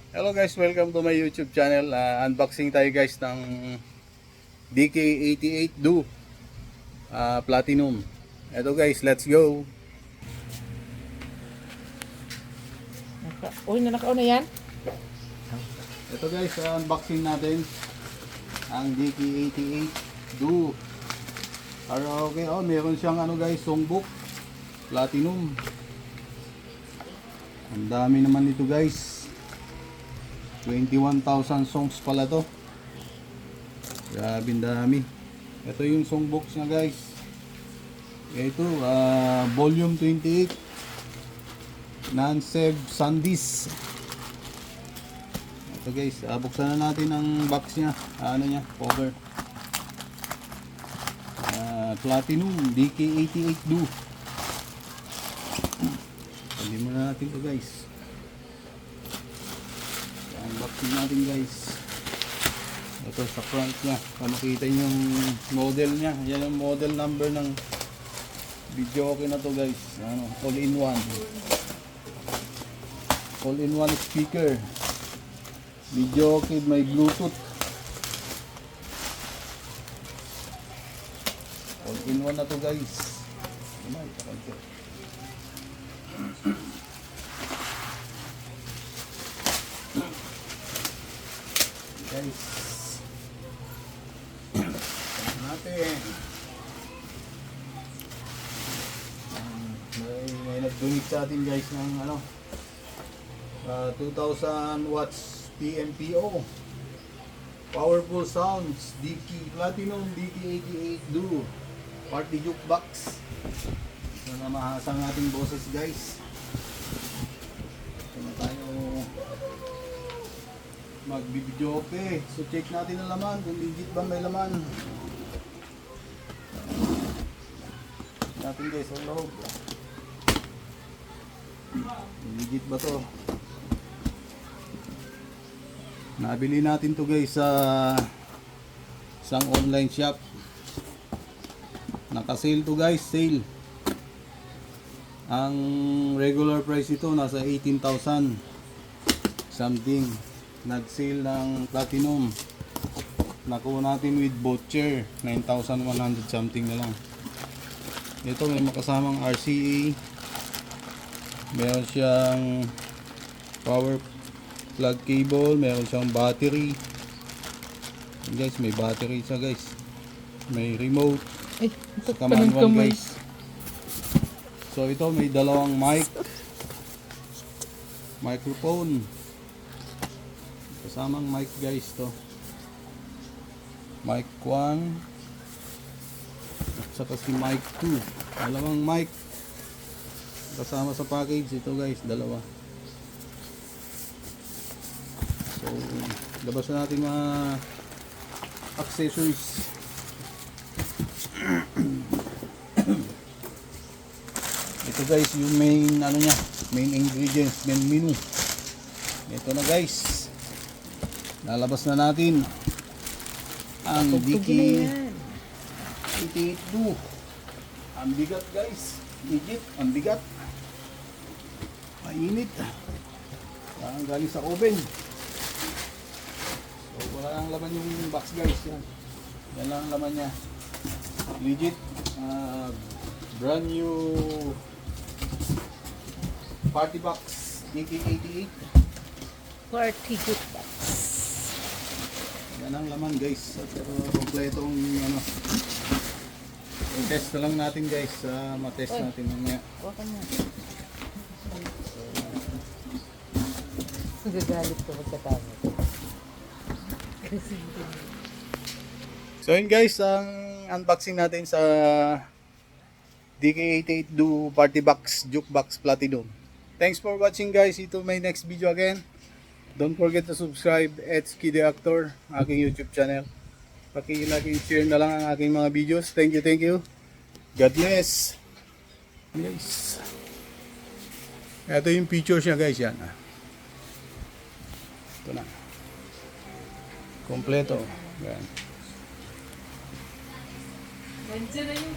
Hello guys, welcome to my YouTube channel. Unboxing tayo guys ng DK88 Duo Platinum. Ito guys, let's go. Uy, nanakaw na yan? Ito guys, unboxing natin ang DK88 Duo. Okay, meron siyang guys, songbook Platinum. Ang dami naman nito guys. 21,000 songs pala to. Grabe dami. Ito yung songbox na guys. Ito, volume 28. Non-Seb Sandisk. Ito guys, buksan na natin ang box niya. Cover. Platinum DK88 Duo. Hindi muna natin to guys. Unboxing natin guys. Ito sa front niya. Makita nyo yung model niya. Yan yung model number ng video okay na to guys. All-in-one. All-in-one speaker. Video okay, may Bluetooth. All-in-one na to guys. Guys, natin may nag-donate sa atin guys ng 2,000 watts TMPO powerful sounds Platinum DK88 Duo party jukebox. So na mahasang ating boses guys. Ito na tayo magbibidyo okay. So check natin ang laman kung legit ba may laman. Natin guys ang loob. Legit ba to? Nabili natin to guys sa isang online shop. Naka-sale to guys, sale. Ang regular price ito nasa 18,000 something. Nag-sale ng Platinum. Nakuha natin with voucher 9,100 something na lang. Ito may makasamang RCA. Meron siyang power plug cable, meron siyang battery. Guys, may battery siya guys. May remote. Ay, Saka manual guys. So ito may dalawang microphone. Kasamang mic guys to. Mic 1 at saka si mic 2. Dalawang mic kasama sa package ito guys, dalawa. So labas na natin mga accessories. Ito guys yung main main ingredients, main menu. Ito na guys. Lalabas na natin ang DK88 Duo. Ang bigat guys. Legit, ang bigat. Mainit. Parang galing sa oven. So wala lang laman yung box guys. Yan lang ang laman niya. Legit. Brand new party box DK88. Party jukebox. Yan ang laman guys. Pero kompletong test na lang natin guys. Matest natin mamaya. Waka na. Nagagalit ko magkatama. So yun guys, ang unboxing natin sa DK88 Duo Party Box Jukebox Platinum. Thanks for watching guys. Ito my next video again. Don't forget to subscribe at Skide Actor, aking YouTube channel. Paki-like and share na lang ang aking mga videos. Thank you. God bless. Yes. Ito yung picture niya guys, yan. Ito na. Kompleto. Yan. Nandiyan na yung